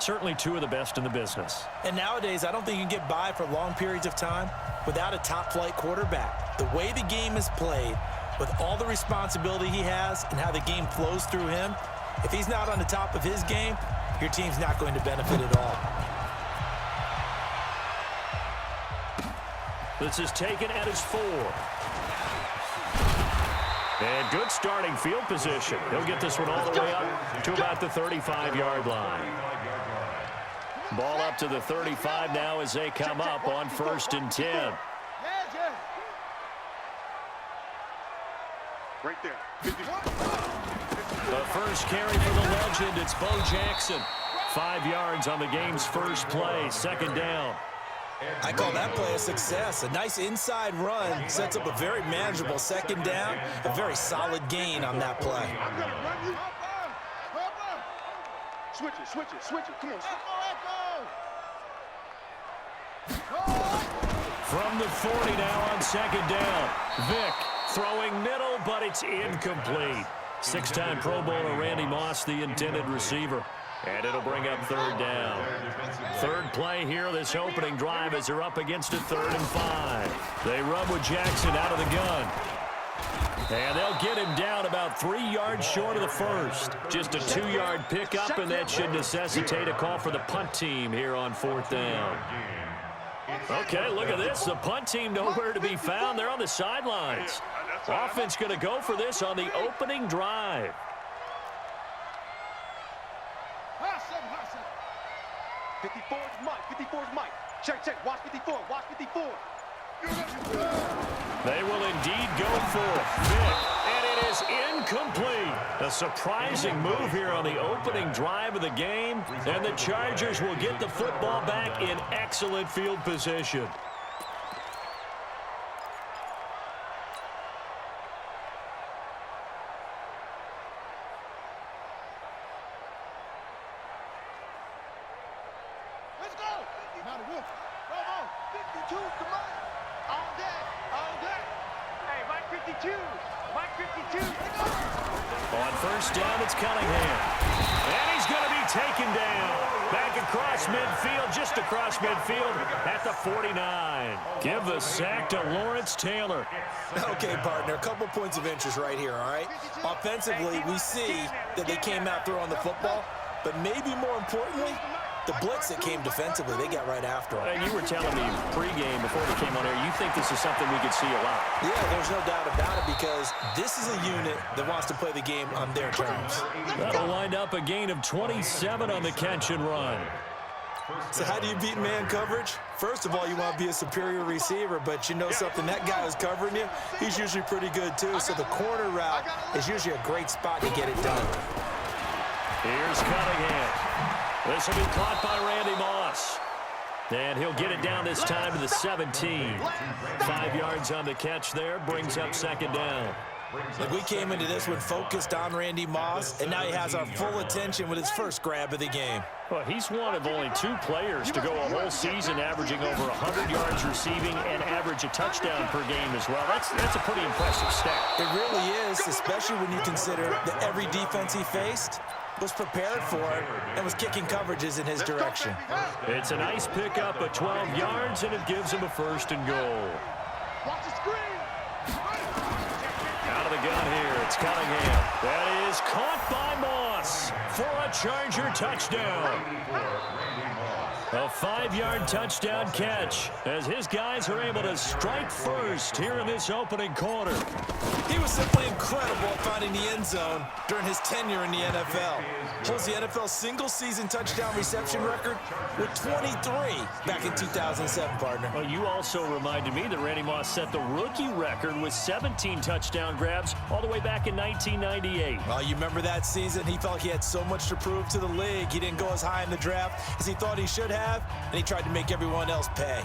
certainly two of the best in the business. And nowadays, I don't think you can get by for long periods of time without a top-flight quarterback. The way the game is played, with all the responsibility he has and how the game flows through him, if he's not on the top of his game, your team's not going to benefit at all. This is taken at his 4. And good starting field position. He'll get this one all the way up to about the 35-yard line. Ball up to the 35 now as they come up on 1st and 10. Right there. The first carry for the legend, it's Bo Jackson. 5 yards on the game's first play, 2nd down. I call that play a success. A nice inside run sets up a very manageable 2nd down. A very solid gain on that play. I'm gonna run you. Switch it. Come on. From the 40 now on 2nd down. Vick throwing middle, but it's incomplete. 6-time Pro Bowler Randy Moss, the intended receiver. And it'll bring up 3rd down. 3rd play here, this opening drive as they're up against a 3rd and 5. They run with Jackson out of the gun. And they'll get him down about 3 yards short of the first. Just a 2-yard pickup, and that should necessitate a call for the punt team here on 4th down. Okay, look at this. The punt team nowhere to be found. They're on the sidelines. Offense going to go for this on the opening drive. 54 is Mike. Check. Watch 54. They will indeed go for it. And it is incomplete. A surprising move here on the opening drive of the game. And the Chargers will get the football back in excellent field position. On 1st down, it's Cunningham. And he's going to be taken down. Back across midfield, just across midfield at the 49. Give the sack to Lawrence Taylor. Okay, partner, a couple points of interest right here, all right? Offensively, we see that they came out throwing the football, but maybe more importantly, the blitz that came defensively, they got right after him. And you were telling me pregame before we came on air, you think this is something we could see a lot. Yeah, there's no doubt about it because this is a unit that wants to play the game on their terms. That'll wind up a gain of 27 on the catch and run. So how do you beat man coverage? First of all, you want to be a superior receiver, but you know something, that guy who's covering you, he's usually pretty good too. So the corner route is usually a great spot to get it done. Here's Cunningham. This will be caught by Randy Moss. And he'll get it down this time to the 17. 5 yards on the catch there, brings up 2nd down. Like we came into this one focused on Randy Moss, and now he has our full attention with his first grab of the game. Well, he's one of only 2 players to go a whole season averaging over 100 yards receiving and average a touchdown per game as well. That's a pretty impressive stat. It really is, especially when you consider that every defense he faced was prepared for it and was kicking coverages in his direction. It's a nice pickup of 12 yards, and it gives him a 1st and goal. Watch the screen. Out of the gun here, it's Cunningham. That is caught by Moss for a Charger touchdown. A 5-yard touchdown catch as his guys are able to strike first here in this opening quarter. He was simply incredible at finding the end zone during his tenure in the NFL. Holds the NFL single-season touchdown reception record with 23 back in 2007, partner. Well, you also reminded me that Randy Moss set the rookie record with 17 touchdown grabs all the way back in 1998. Well, you remember that season? He felt like he had so much to prove to the league. He didn't go as high in the draft as he thought he should have, and he tried to make everyone else pay.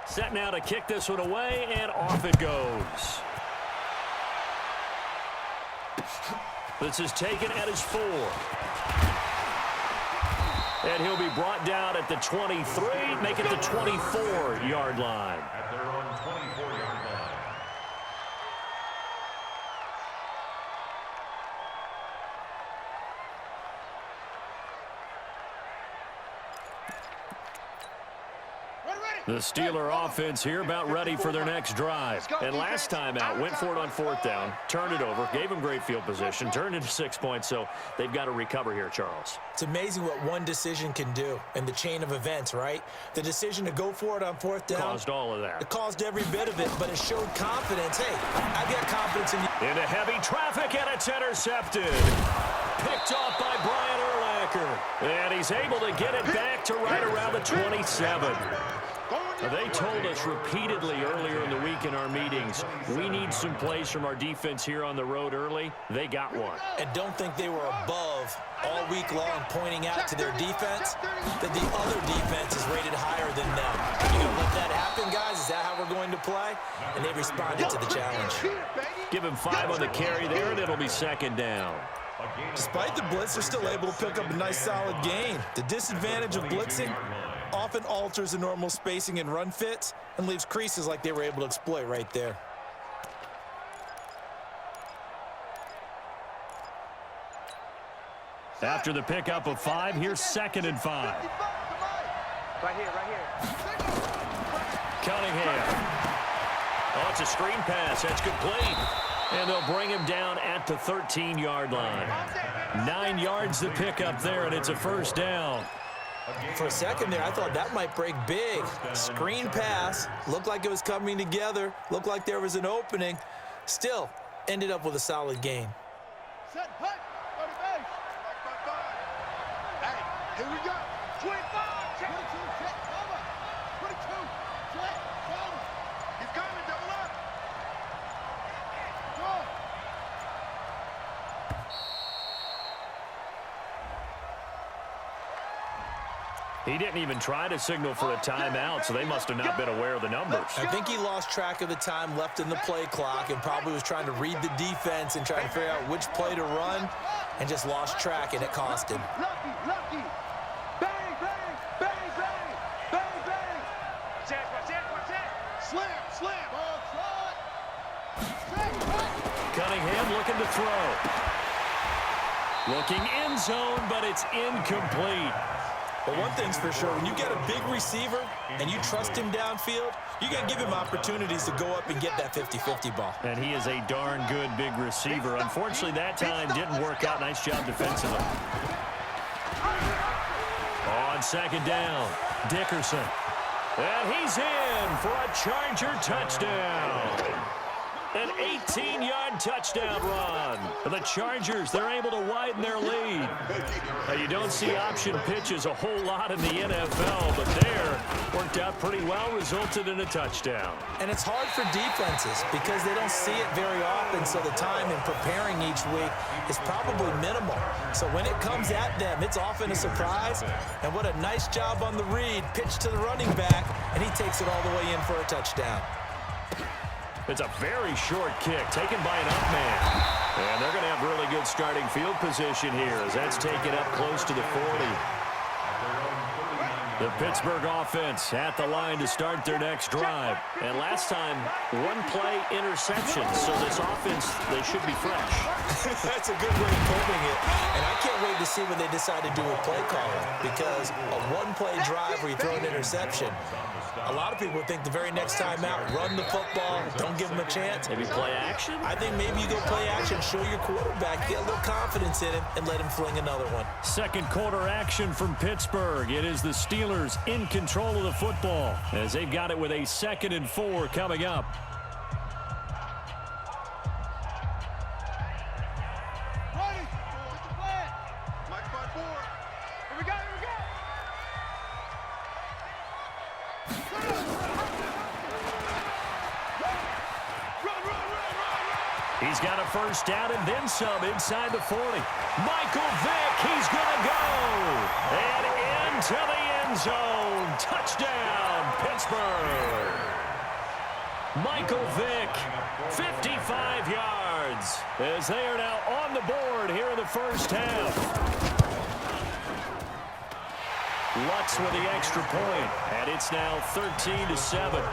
Set now to kick this one away, and off it goes. This is taken at his 4. And he'll be brought down at the 23, make it the 24-yard line. At their own 24-yard line. The Steeler offense here about ready for their next drive. And last time out, went for it on 4th down, turned it over, gave them great field position, turned into 6 points, so they've got to recover here, Charles. It's amazing what one decision can do in the chain of events, right? The decision to go for it on 4th down. Caused all of that. It caused every bit of it, but it showed confidence. Hey, I've got confidence in you. Into heavy traffic, and it's intercepted. Picked off by Brian Urlacher. And he's able to get it back to right around the 27. They told us repeatedly earlier in the week in our meetings, we need some plays from our defense here on the road early. They got one. And don't think they were above all week long pointing out to their defense that the other defense is rated higher than them. You going to let that happen, guys? Is that how we're going to play? And they responded to the challenge. Give him 5 on the carry there, and it'll be 2nd down. Despite the blitz, they're still able to pick up a nice solid gain. The disadvantage of blitzing often alters the normal spacing and run fits and leaves creases like they were able to exploit right there. After the pickup of 5, here's 2nd and 5. Right here. Cunningham. Oh, it's a screen pass. That's complete. And they'll bring him down at the 13-yard line. 9 yards to pick up there, and it's a 1st down. For a second there, I thought that might break big. Screen pass. Looked like it was coming together. Looked like there was an opening. Still, ended up with a solid gain. Set, hut, go to base. Hey, here we go. 25, check. 22, check, cover. 22, check, cover. He's coming, double up. Go. He didn't even try to signal for a timeout, so they must have not been aware of the numbers. I think he lost track of the time left in the play clock and probably was trying to read the defense and trying to figure out which play to run and just lost track, and it cost him. Lucky. Bang, bang, bang, bang, bang, bang. Watch that. Slam. Ball trot. Cunningham looking to throw. Looking end zone, but it's incomplete. But one thing's for sure, when you get a big receiver and you trust him downfield, you got to give him opportunities to go up and get that 50-50 ball. And he is a darn good big receiver. Unfortunately, that time didn't work out. Nice job defensively. On 2nd down, Dickerson. And he's in for a Charger touchdown. An 18-yard touchdown run. The Chargers, they're able to widen their lead. Now, you don't see option pitches a whole lot in the NFL, but there worked out pretty well, resulted in a touchdown. And it's hard for defenses because they don't see it very often, so the time in preparing each week is probably minimal. So when it comes at them, it's often a surprise. And what a nice job on the read, pitch to the running back, and he takes it all the way in for a touchdown. It's a very short kick taken by an up man. And they're going to have really good starting field position here as that's taken up close to the 40. The Pittsburgh offense at the line to start their next drive. And last time, 1-play interception. So this offense, they should be fresh. That's a good way of putting it. And I can't wait to see what they decide to do with play calling, because a 1-play drive where you throw an interception, a lot of people think the very next time out, run the football, don't give them a chance. Maybe play action? I think maybe you go play action, show your quarterback, get a little confidence in him, and let him fling another one. Second quarter action from Pittsburgh. It is the Steelers in control of the football as they've got it with a 2nd and 4 coming up. Ready. What's the plan? Mike 5-4. Here we go. He's got a 1st down and then some inside the 40. Michael Vick, he's going to go. And into the end zone. Touchdown, Pittsburgh. Michael Vick, 55 yards, as they are now on the board here in the first half. Lutz with the extra point, and it's now 13-7.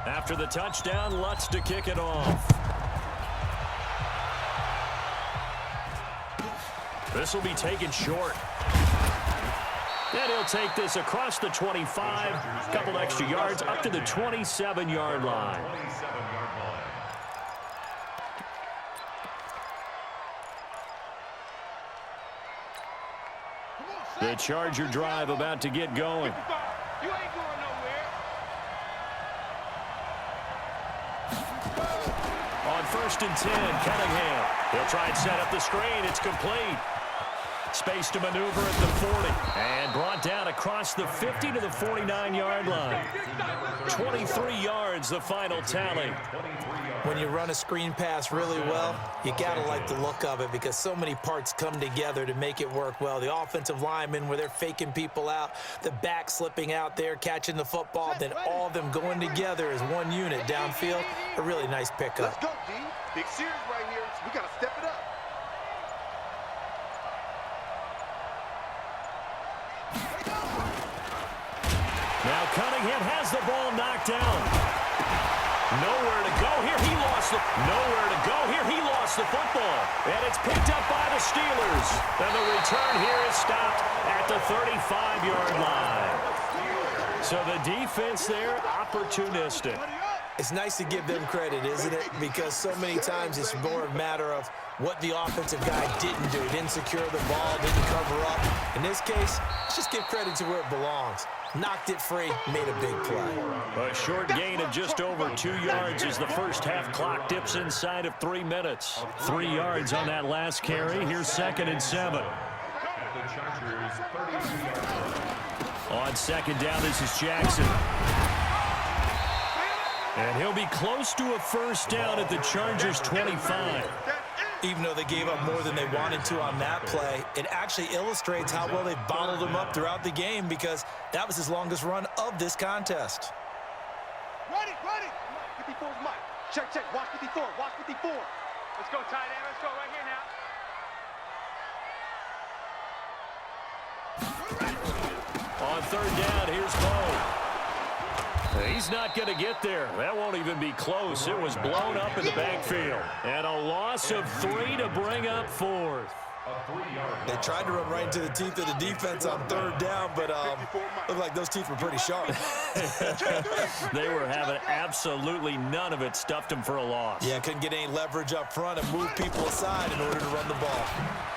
After the touchdown, Lutz to kick it off. This will be taken short. And he'll take this across the 25, a couple extra yards, up to the 27-yard line. The Charger drive about to get going. You ain't going nowhere. On 1st and 10, Cunningham. He'll try and set up the screen. It's complete. Space to maneuver at the 40. And brought down across the 50 to the 49-yard line. 23 yards, the final tally. When you run a screen pass really well, you got to like the look of it because so many parts come together to make it work well. The offensive linemen, where they're faking people out, the back slipping out there, catching the football, then all of them going together as one unit downfield. A really nice pickup. Let's go, D. Big series right here. We got to step it up. Now Cunningham has the ball knocked down. Nowhere to go here. He lost the football. And it's picked up by the Steelers. And the return here is stopped at the 35-yard line. So the defense there, opportunistic. It's nice to give them credit, isn't it? Because so many times it's more a matter of what the offensive guy didn't do. Didn't secure the ball, didn't cover up. In this case, let's just give credit to where it belongs. Knocked it free, made a big play. A short gain of just over 2 yards as the first half clock dips inside of 3 minutes. 3 yards on that last carry. Here's 2nd and 7. On 2nd down, this is Jackson. And he'll be close to a first down at the Chargers' 25. Even though they gave up more than they wanted to on that play, it actually illustrates how well they bottled him up throughout the game because that was his longest run of this contest. Ready. 54 is Mike. Check. Watch 54. Let's go, tight end. Let's go right here now. On 3rd down, here's Bo. He's not going to get there. That won't even be close. It was blown up in the backfield. And a loss of 3 to bring up 4th. They tried to run right into the teeth of the defense on 3rd down, but looked like those teeth were pretty sharp. They were having absolutely none of it. Stuffed him for a loss. Yeah, couldn't get any leverage up front and move people aside in order to run the ball.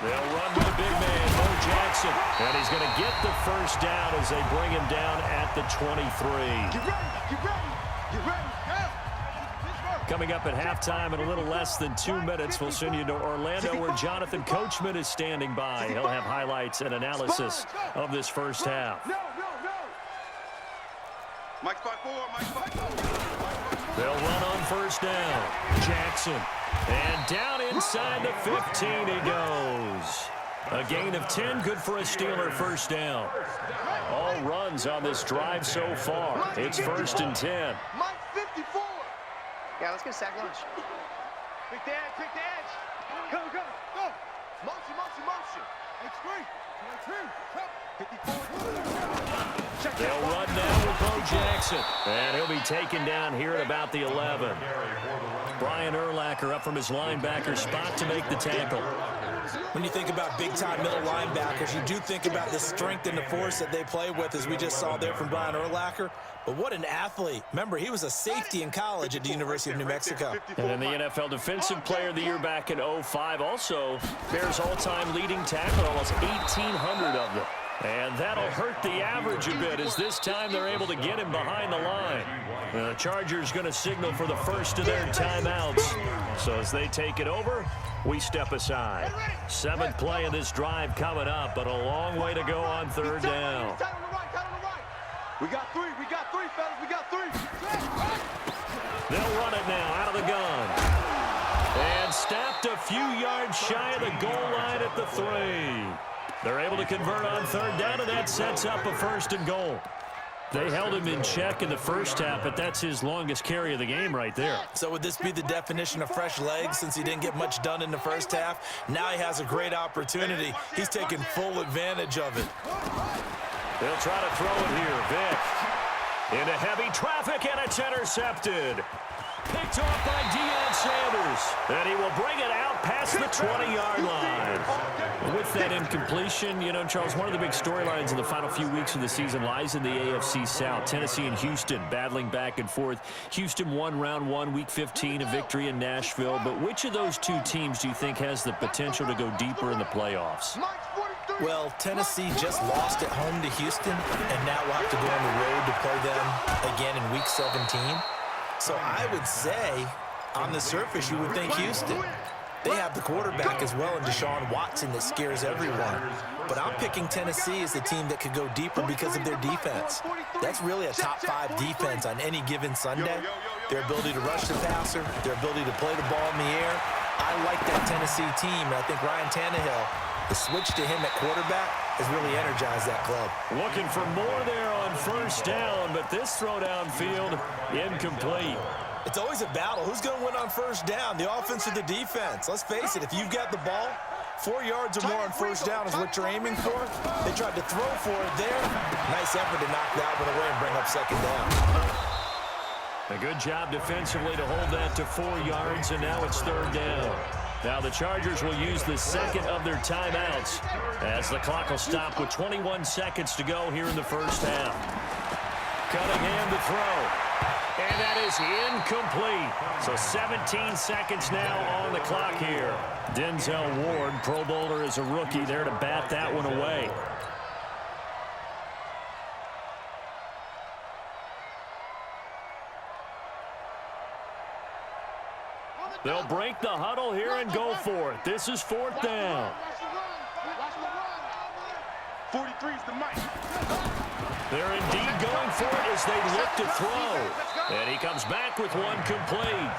They'll run with the big man, Bo Jackson. And he's going to get the first down as they bring him down at the 23. Get ready. Coming up at halftime in a little less than 2 minutes, we'll send you to Orlando where Jonathan Coachman is standing by. He'll have highlights and analysis of this first half. No. Mike's 5-4. They'll run on first down. Jackson. And down inside the 15 he goes. A gain of 10, good for a Steeler first down. All runs on this drive so far. It's 1st and 10. Mike's 54. Yeah, let's get a sack lunch. Quick the edge. Go. Motion. It's 3. They'll run down with Bo Jackson. And he'll be taken down here at about the 11. Brian Urlacher up from his linebacker spot to make the tackle. When you think about big-time middle linebackers, you do think about the strength and the force that they play with, as we just saw there from Brian Urlacher. But what an athlete. Remember, he was a safety in college at the University of New Mexico. And in the NFL Defensive Player of the Year back in 05, also Bears all-time leading tackle, almost 1,800 of them. And that'll hurt the average a bit as this time they're able to get him behind the line. The Chargers going to signal for the first of their timeouts. So as they take it over, we step aside. 7th play of this drive coming up, but a long way to go on 3rd down. We got 3, fellas. We got 3. They'll run it now out of the gun. And stopped a few yards shy of the goal line at the 3. They're able to convert on third down, and that sets up a 1st and goal. They held him in check in the first half, but that's his longest carry of the game right there. So would this be the definition of fresh legs since he didn't get much done in the first half? Now he has a great opportunity. He's taking full advantage of it. They'll try to throw it here. Vick into heavy traffic, and it's intercepted. Picked off by Deion Sanders. And he will bring it out past the 20-yard line. With that incompletion, you know, Charles, one of the big storylines in the final few weeks of the season lies in the AFC South. Tennessee and Houston battling back and forth. Houston won round 1, week 15, a victory in Nashville. But which of those two teams do you think has the potential to go deeper in the playoffs? Well, Tennessee just lost at home to Houston, and now we'll have to go on the road to play them again in week 17. So I would say, on the surface, you would think Houston. They have the quarterback as well in Deshaun Watson that scares everyone. But I'm picking Tennessee as the team that could go deeper because of their defense. That's really a top 5 defense on any given Sunday. Their ability to rush the passer, their ability to play the ball in the air. I like that Tennessee team, and I think Ryan Tannehill, the switch to him at quarterback has really energized that club. Looking for more there on first down, but this throw downfield incomplete. It's always a battle. Who's going to win on first down, the offense or the defense? Let's face it, if you've got the ball, 4 yards or more on first down is what you're aiming for. They tried to throw for it there. Nice effort to knock that one away and bring up second down. A good job defensively to hold that to 4 yards, and now it's third down. Now the Chargers will use the second of their timeouts as the clock will stop with 21 seconds to go here in the first half. Cunningham to throw. And that is incomplete. So 17 seconds now on the clock here. Denzel Ward, Pro Bowler as a rookie, there to bat that one away. They'll break the huddle here and go for it. This is fourth down. 43 is the mic. They're indeed going for it as they look to throw. And he comes back with one complete.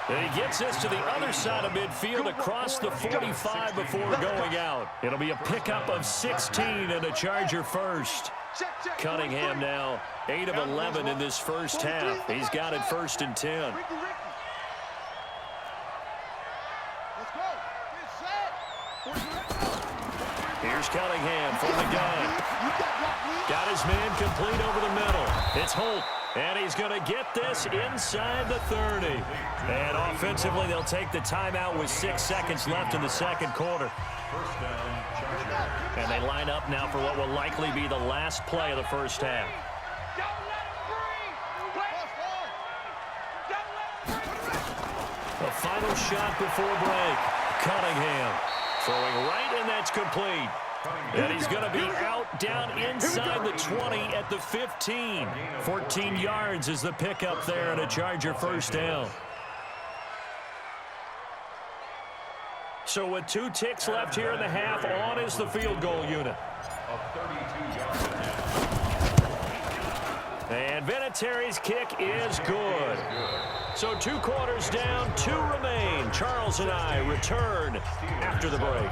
And he gets this to the other side of midfield across the 45 before going out. It'll be a pickup of 16 and a Charger first. Cunningham now 8 of 11 in this first half. He's got it 1st and 10. Here's Cunningham from the gun. Got his man complete over the middle. It's Holt, and he's going to get this inside the 30. And offensively, they'll take the timeout with 6 seconds left in the second quarter. And they line up now for what will likely be the last play of the first half. The final shot before break. Cunningham throwing right, and that's complete. And he's going to be out down inside the 20 at the 15. 14 yards is the pickup there, and a Charger first down. So with 2 ticks left here in the half, on is the field goal unit. And Vinatieri's kick is good. So 2 quarters down, 2 remain. Charles and I return after the break.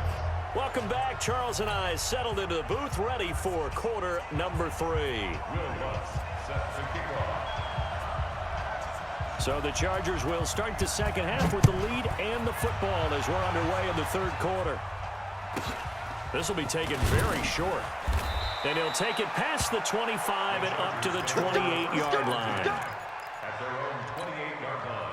Welcome back. Charles and I settled into the booth, ready for quarter number 3. So the Chargers will start the second half with the lead and the football as we're underway in the third quarter. This will be taken very short. And he'll take it past the 25 and up to the 28-yard line. At their own 28-yard line.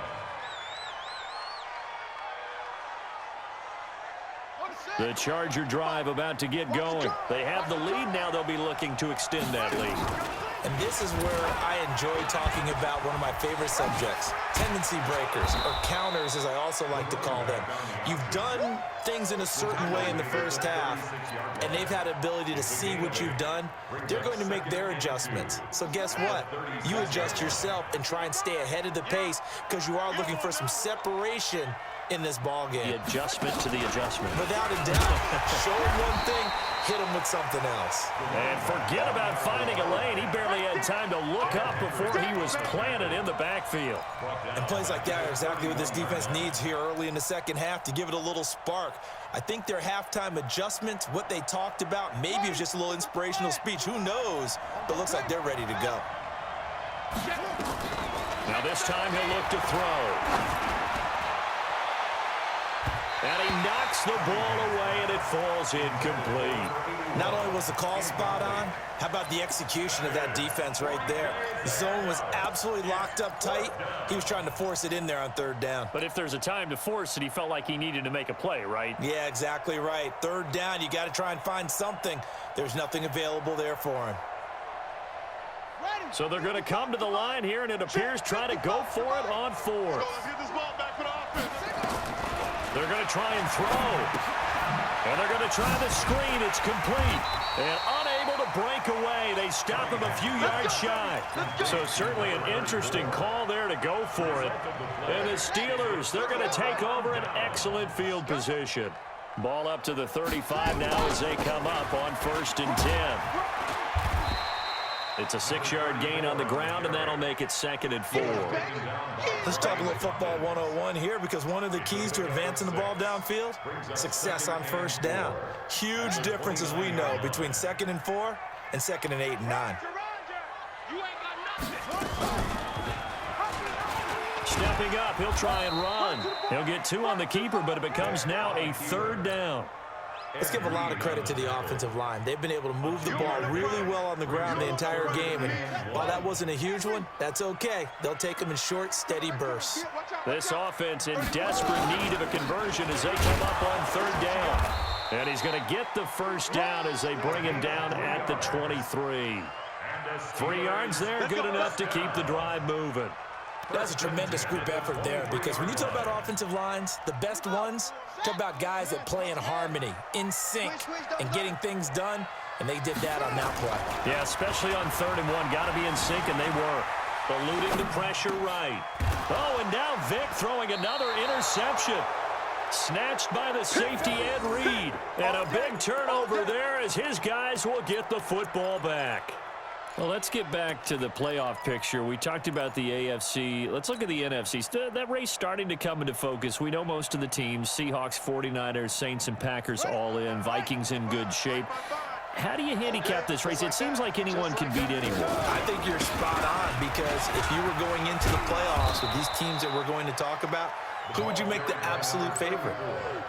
The Charger drive about to get going. They have the lead. Now they'll be looking to extend that lead. And this is where I enjoy talking about one of my favorite subjects, tendency breakers, or counters as I also like to call them. You've done things in a certain way in the first half, and they've had ability to see what you've done. They're going to make their adjustments. So guess what? You adjust yourself and try and stay ahead of the pace because you are looking for some separation in this ball game. The adjustment to the adjustment. Without a doubt. Show him one thing, hit him with something else. And forget about finding a lane. He barely had had time to look up before he was planted in the backfield. And plays like that are exactly what this defense needs here early in the second half to give it a little spark. I think their halftime adjustments, what they talked about, maybe it was just a little inspirational speech. Who knows? But it looks like they're ready to go. Now this time he'll look to throw. And he knocks the ball away, and it falls incomplete. Not only was the call spot on, how about the execution of that defense right there? The zone was absolutely locked up tight. He was trying to force it in there on third down. But if there's a time to force it, he felt like he needed to make a play, right? Yeah, exactly right. Third down, you got to try and find something. There's nothing available there for him. So they're going to come to the line here, and it appears try to go for it on fourth. Let's get this ball back for the offense. They're going to try and throw. And they're going to try the screen. It's complete. And unable to break away. They stop him a few yards shy. So certainly an interesting call there to go for it. And the Steelers, they're going to take over an excellent field position. Ball up to the 35 now as they come up on 1st and 10. It's a 6-yard gain on the ground, and that'll make it 2nd and 4. Let's talk a little football 101 here, because one of the keys to advancing the ball downfield, success on first down. Huge difference, as we know, between 2nd and 4 and 2nd and 8 and 9. Stepping up, he'll try and run. He'll get 2 on the keeper, but it becomes now a 3rd down. Let's give a lot of credit to the offensive line. They've been able to move the ball really well on the ground the entire game. And while that wasn't a huge one, that's okay. They'll take them in short, steady bursts. This offense in desperate need of a conversion as they come up on 3rd down. And he's going to get the 1st down as they bring him down at the 23. 3 yards there, good enough to keep the drive moving. That's a tremendous group effort there, because when you talk about offensive lines, the best ones, talk about guys that play in harmony, in sync, and getting things done, and they did that on that play. Yeah, especially on 3rd and 1. Got to be in sync, and they were. Eluding the pressure right. Oh, and now Vic throwing another interception. Snatched by the safety Ed Reed. And a big turnover there as his guys will get the football back. Well, let's get back to the playoff picture. We talked about the AFC. Let's look at the NFC. That race starting to come into focus. We know most of the teams, Seahawks, 49ers, Saints, and Packers all in. Vikings in good shape. How do you handicap this race? It seems like anyone can beat anyone. I think you're spot on, because if you were going into the playoffs with these teams that we're going to talk about, who would you make the absolute favorite?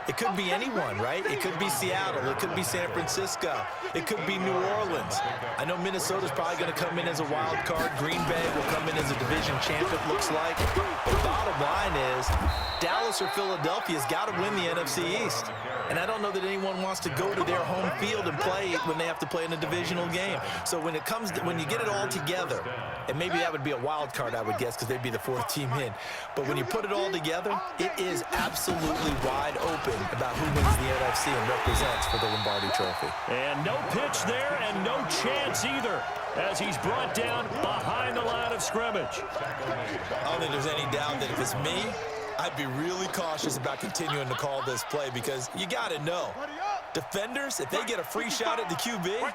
It could be anyone, right? It could be Seattle. It could be San Francisco. It could be New Orleans. I know Minnesota's probably going to come in as a wild card. Green Bay will come in as a division champ, it looks like. But bottom line is, Dallas or Philadelphia's got to win the NFC East. And I don't know that anyone wants to go to their home field and play when they have to play in a divisional game. So when you get it all together, and maybe that would be a wild card, I would guess, because they'd be the 4th team in. But when you put it all together, it is absolutely wide open about who wins the NFC and represents for the Lombardi Trophy. And no pitch there, and no chance either, as he's brought down behind the line of scrimmage. I don't think there's any doubt that if it's me, I'd be really cautious about continuing to call this play, because you got to know, defenders, if they get a free shot at the QB,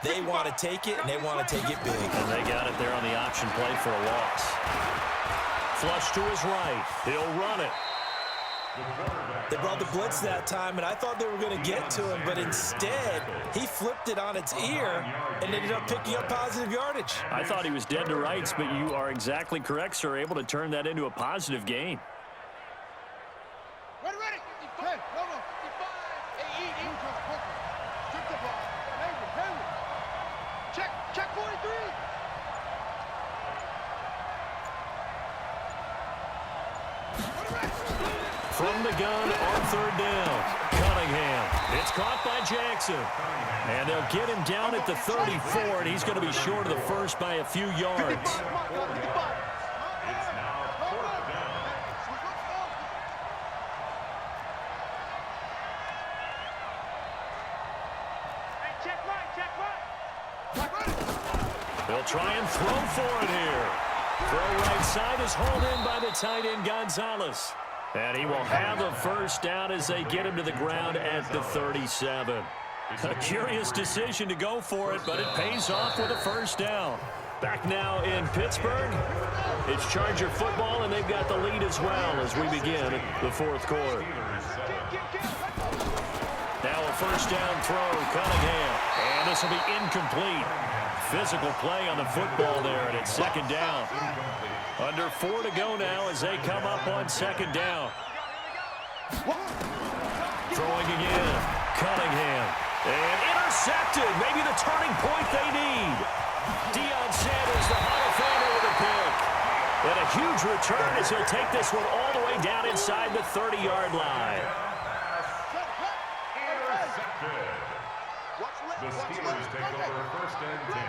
they want to take it, and they want to take it big. And they got it there on the option play for a loss. Flush to his right. He'll run it. They brought the blitz that time, and I thought they were going to get to him, but instead, he flipped it on its ear and ended up picking up positive yardage. I thought he was dead to rights, but you are exactly correct, sir. Able to turn that into a positive gain. Ready, ready. 10, no, 55. Hey, eat. Strip the ball. Hayward. Check 43. From the gun on 3rd down, Cunningham. It's caught by Jackson. And they'll get him down at the 34, and he's going to be short of the first by a few yards. They'll try and throw for it here. Throw right side is hauled in by the tight end Gonzalez. And he will have a 1st down as they get him to the ground at the 37. A curious decision to go for it, but it pays off with a first down. Back now in Pittsburgh, it's Charger football, and they've got the lead as well as we begin the fourth quarter. Now a first down throw, Cunningham, and this will be incomplete. Physical play on the football there, and it's second down. Under 4 to go now as they come up on second down. Throwing again, Cunningham, and intercepted. Maybe the turning point they need. Deion Sanders, the Hall of Famer, with a pick. And a huge return as he'll take this one all the way down inside the 30-yard line. The Steelers take over first and 10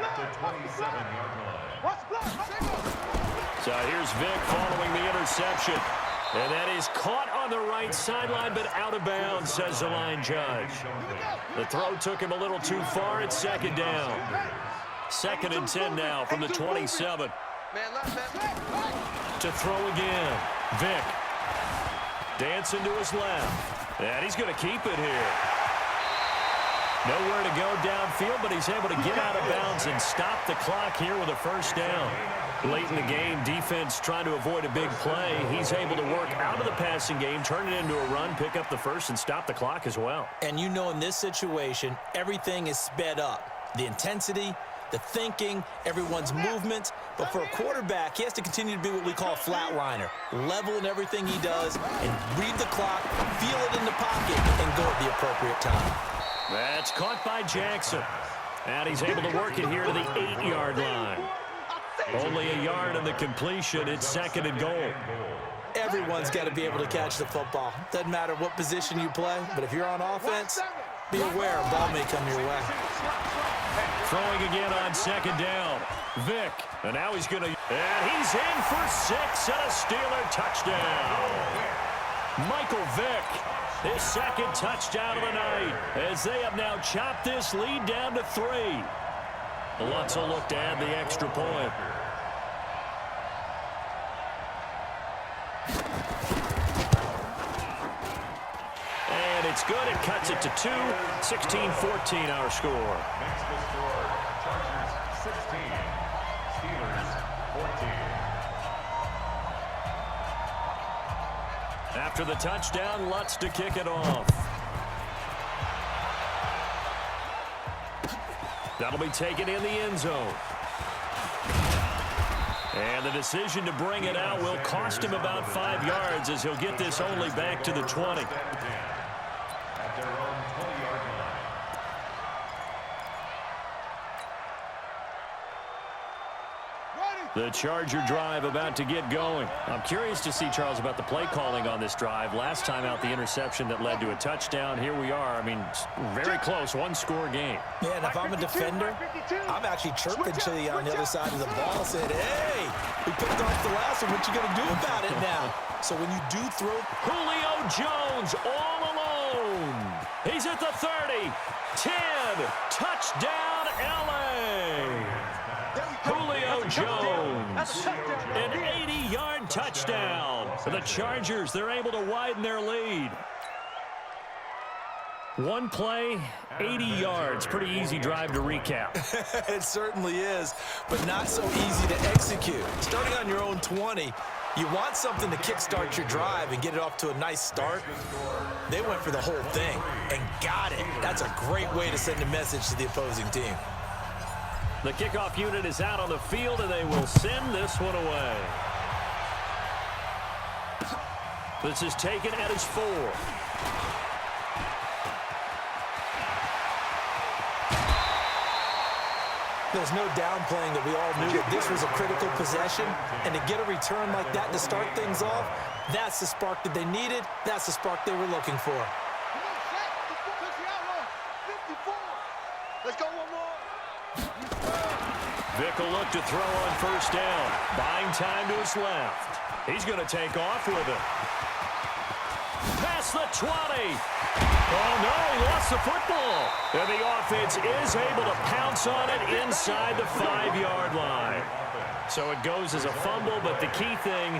at the 27-yard line. So here's Vic following the interception. And that is caught on the right sideline, but out of bounds, says the line judge. The throw took him a little too far. It's second down. Second and 10 now from the 27. To throw again. Vic. Dancing to his left. And he's going to keep it here. Nowhere to go downfield, but he's able to get out of bounds and stop the clock here with a first down. Late in the game, defense trying to avoid a big play. He's able to work out of the passing game, turn it into a run, pick up the first, and stop the clock as well. And you know in this situation, everything is sped up. The intensity, the thinking, everyone's movement. But for a quarterback, he has to continue to be what we call a flatliner. Level in everything he does and read the clock, feel it in the pocket, and go at the appropriate time. That's caught by Jackson. And he's able to work it here to the 8-yard line. Only a yard in the completion. It's second and goal. Everyone's got to be able to catch the football. Doesn't matter what position you play, but if you're on offense, be aware a ball may come your way. Throwing again on second down. Vic. And now he's going to... And he's in for 6 and a Steeler touchdown. Michael Vick. His second touchdown of the night as they have now chopped this lead down to 3. Lutz will look to add the extra point. And it's good. It cuts it to 2. 16-14 our score. Next to score, Chargers 16, Steelers 14. After the touchdown, Lutz to kick it off. That'll be taken in the end zone. And the decision to bring it out will cost him about 5 yards as he'll get this only back to the 20. At their own 20-yard line. The Charger drive about to get going. I'm curious to see, Charles, about the play calling on this drive. Last time out, the interception that led to a touchdown. Here we are. I mean, very close, one-score game. Yeah, and if I'm a defender, I'm actually chirping to the on the other side of the ball, saying, hey, we picked off the last one. What you going to do about it now? So when you do throw... Julio Jones all alone. He's at the 30. 10. Touchdown, L.A. Julio Jones. An 80-yard touchdown. The Chargers, they're able to widen their lead. One play, 80 yards. Pretty easy drive to recap. It certainly is, but not so easy to execute. Starting on your own 20, you want something to kickstart your drive and get it off to a nice start. They went for the whole thing and got it. That's a great way to send a message to the opposing team. The kickoff unit is out on the field, and they will send this one away. This is taken at his 4. There's no downplaying that we all knew that this was a critical possession, and to get a return like that to start things off, that's the spark that they needed. That's the spark they were looking for. Let's go one more. Vic will look to throw on first down. Buying time to his left. He's going to take off with it. Past the 20. Oh, no, he lost the football. And the offense is able to pounce on it inside the 5-yard line. So it goes as a fumble, but the key thing,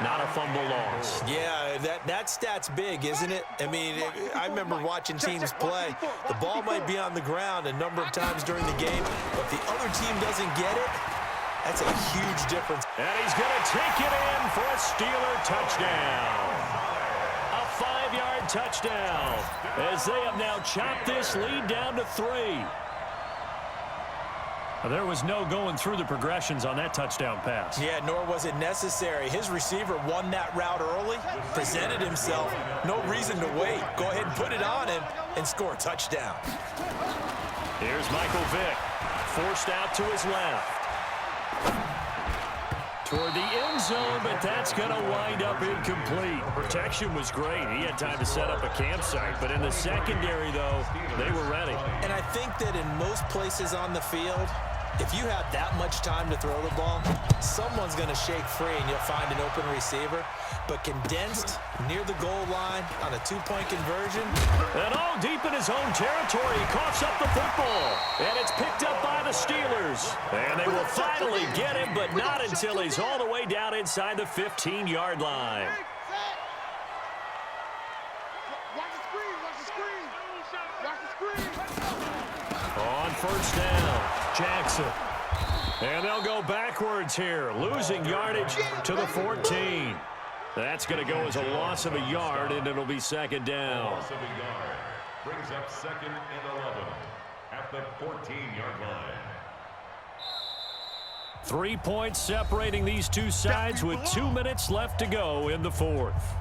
not a fumble loss. Yeah, that stat's big, isn't it? I mean, I remember watching teams play. The ball might be on the ground a number of times during the game, but if the other team doesn't get it, that's a huge difference. And he's going to take it in for a Steeler touchdown. A 5-yard touchdown as they have now chopped this lead down to 3. There was no going through the progressions on that touchdown pass. Yeah, nor was it necessary. His receiver won that route early, presented himself. No reason to wait. Go ahead and put it on him and score a touchdown. Here's Michael Vick, forced out to his left. Toward the end zone, but that's going to wind up incomplete. Protection was great. He had time to set up a campsite, but in the secondary, though, they were ready. And I think that in most places on the field, if you have that much time to throw the ball, someone's going to shake free and you'll find an open receiver. But condensed near the goal line on a 2-point conversion. And deep in his own territory, he coughs up the football. And it's picked up by the Steelers. And they will finally get him, but not until he's all the way down inside the 15-yard line. Watch the screen, watch the screen. Watch the screen. On first down, Jackson. And they'll go backwards here, losing yardage to the 14. That's going to go as a loss of a yard, and it'll be second down. Loss of a yard brings up 2nd and 11 at the 14-yard line. 3 points separating these two sides with 2 minutes left to go in the fourth.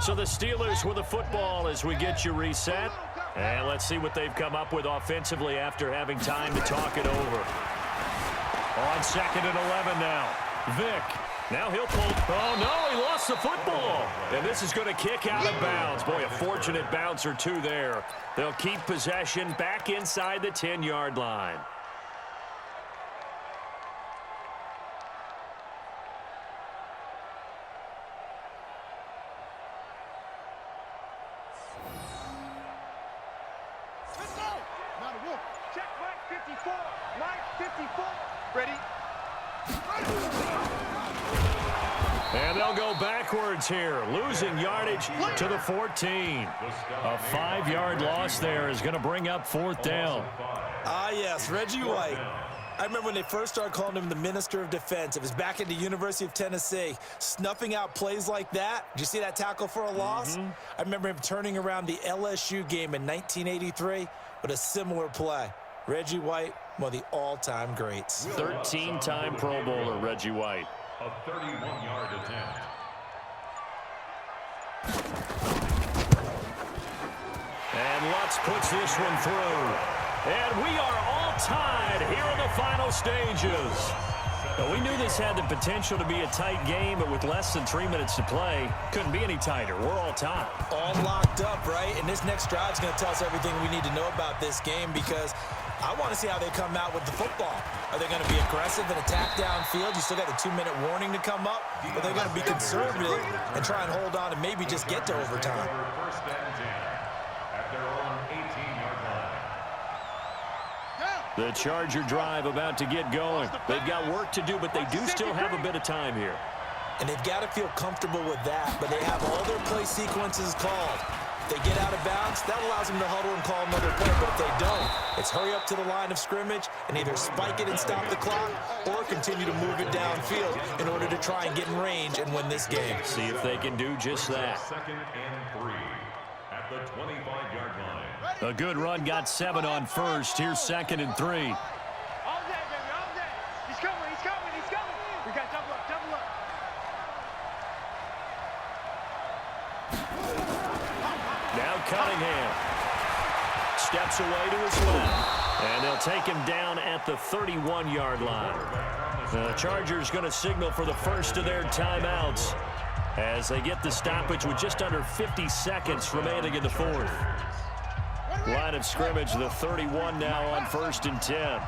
So the Steelers with the football as we get you reset. And let's see what they've come up with offensively after having time to talk it over. On 2nd and 11 now. Vick. Now he'll pull. Oh, no, he lost the football. And this is going to kick out of bounds. Boy, a fortunate bounce or two there. They'll keep possession back inside the 10-yard line. Now the wolf. Check right 54. Right 54. Ready? And they'll go backwards here, losing yardage to the 14. A 5-yard loss there is going to bring up 4th down. Ah, yes, Reggie White. I remember when they first started calling him the Minister of Defense. It was back at the University of Tennessee, snuffing out plays like that. Did you see that tackle for a loss? I remember him turning around the LSU game in 1983 with a similar play. Reggie White, one of the all-time greats. 13-time Pro Bowler, Reggie White. A 31-yard attempt. And Lutz puts this one through. And we are all tied here in the final stages. Now, we knew this had the potential to be a tight game, but with less than 3 minutes to play, couldn't be any tighter. We're all tied. All locked up, right? And this next drive is going to tell us everything we need to know about this game because I want to see how they come out with the football. Are they going to be aggressive and attack downfield? You still got the 2-minute warning to come up. Or they're going to be conservative and try and hold on and maybe just get to overtime. First and 10 at their own 18-yard line. The Charger drive about to get going. They've got work to do, but they do still have a bit of time here. And they've got to feel comfortable with that, but they have all their play sequences called. If they get out of bounds, that allows them to huddle and call another play, but if they don't, it's hurry up to the line of scrimmage and either spike it and stop the clock or continue to move it downfield in order to try and get in range and win this game. See if they can do just that. 2nd and 3 at the 25-yard line. A good run, got 7 on first. Here's 2nd and 3. All day, baby, all day. He's coming, he's coming, he's coming. We got double up, double up. Now Cunningham steps away to his left, and they'll take him down at the 31-yard line. The Chargers going to signal for the first of their timeouts as they get the stoppage with just under 50 seconds remaining in the fourth. Line of scrimmage, the 31 now on 1st and 10.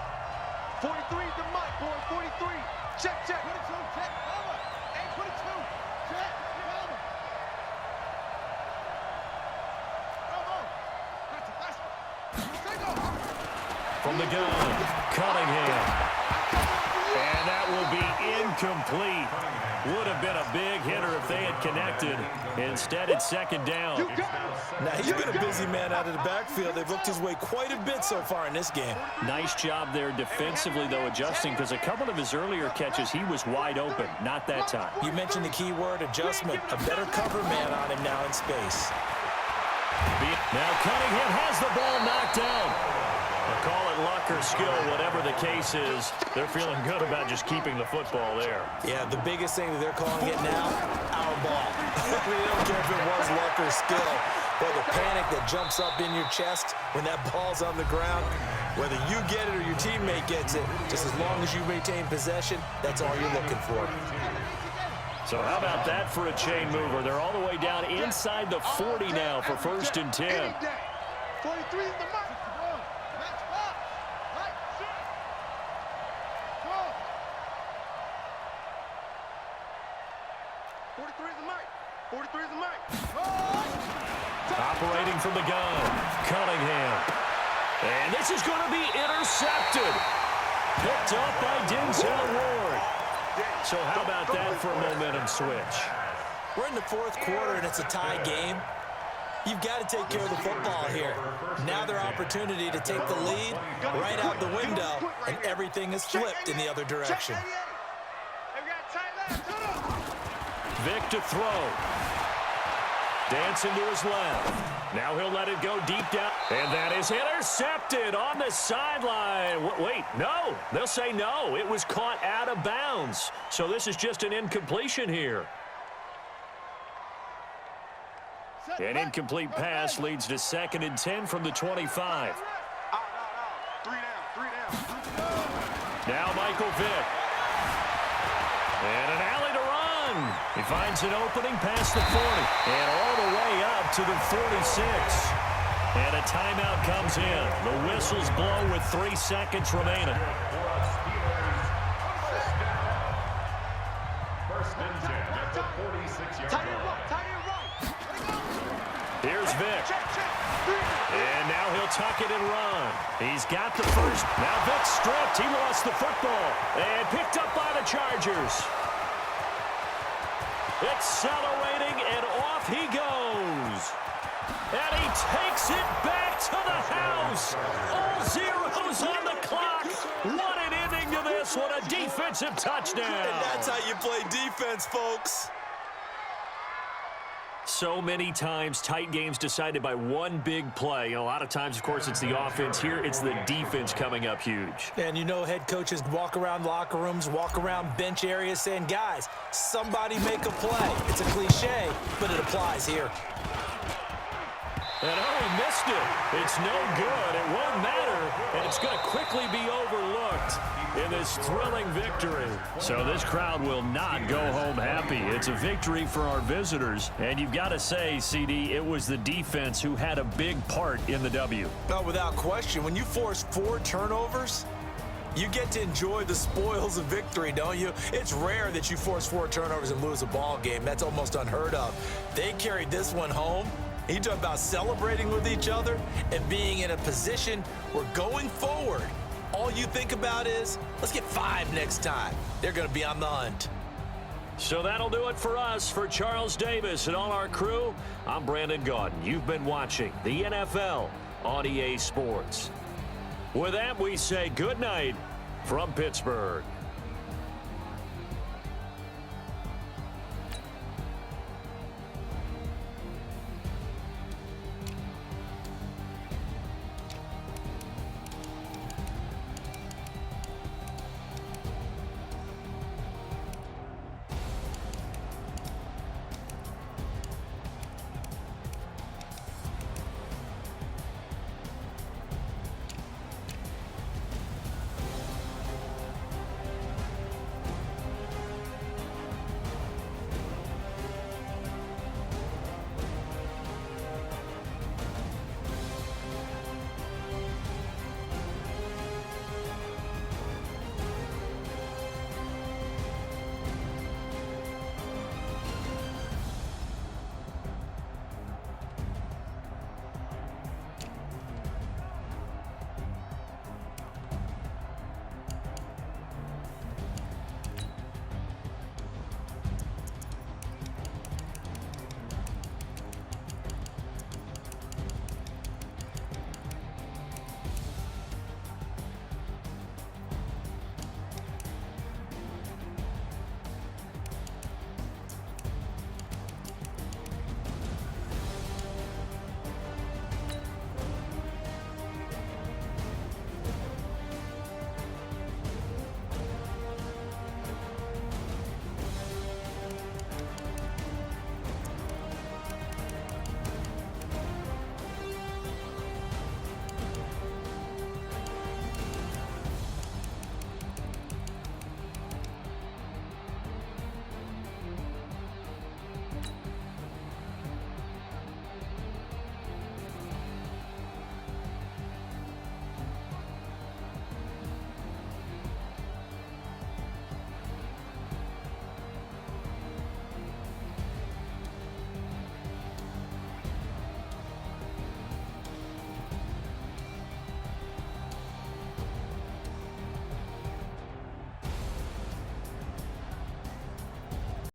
43 is the mic, boy, 43. Check, check. 42, check, over. 822, check, over. Come on. That's it. from the gun. Cunningham. And that will be incomplete. Would have been a big hitter if they had connected. Instead, it's second down. Now, he's been a busy man out of the backfield. They've looked his way quite a bit so far in this game. Nice job there defensively, though, adjusting, because a couple of his earlier catches, he was wide open. Not that time. You mentioned the key word, adjustment. A better cover man on him now in space. Now Cunningham has the ball knocked down. They'll call it luck or skill, whatever the case is. They're feeling good about just keeping the football there. Yeah, the biggest thing that they're calling it now, our ball. We don't care if it was luck or skill. Or the panic that jumps up in your chest when that ball's on the ground. Whether you get it or your teammate gets it, just as long as you maintain possession, that's all you're looking for. So how about that for a chain mover? They're all the way down inside the 40 now for 1st and 10. 43 is the mark. 43 is the mic. 43 is the mic. Operating from the gun, Cunningham. And this is going to be intercepted. Picked up by Denzel Ward. So how about that for a momentum switch? We're in the 4th quarter, and it's a tie game. You've got to take care of the football here. Now their opportunity to take the lead right out the window, and everything is flipped in the other direction. Vic to throw. Dancing to his left. Now he'll let it go deep down. And that is intercepted on the sideline. Wait, no. They'll say no. It was caught out of bounds. So this is just an incompletion here. An incomplete pass leads to 2nd and 10 from the 25. Three down. Now Michael Vick. And an alley to run. He finds an opening past the 40. And all the way up to the 46. And a timeout comes in. The whistles blow with 3 seconds remaining. 1st and 10 at the 46-yard line. Here's Vic. And now he'll tuck it and run. He's got the first. Now Vic stripped. He lost the football. And picked up by the Chargers. Accelerating, and off he goes. And he takes it back to the house. All zeros on the clock. What an ending to this. What a defensive touchdown. And that's how you play defense, folks. So many times, tight games decided by one big play. A lot of times, of course, it's the offense. Here, it's the defense coming up huge. And you know head coaches walk around locker rooms, walk around bench areas saying, guys, somebody make a play. It's a cliche, but it applies here. And oh, he missed it. It's no good. It won't matter. And it's going to quickly be overlooked in this thrilling victory. So this crowd will not go home happy. It's a victory for our visitors. And you've got to say, CD, it was the defense who had a big part in the W. No, without question. When you force 4 turnovers, you get to enjoy the spoils of victory, don't you? It's rare that you force 4 turnovers and lose a ball game. That's almost unheard of. They carried this one home. You talk about celebrating with each other and being in a position where going forward, all you think about is, let's get 5 next time. They're going to be on the hunt. So that'll do it for us. For Charles Davis and all our crew, I'm Brandon Gaudin. You've been watching the NFL on EA Sports. With that, we say good night from Pittsburgh.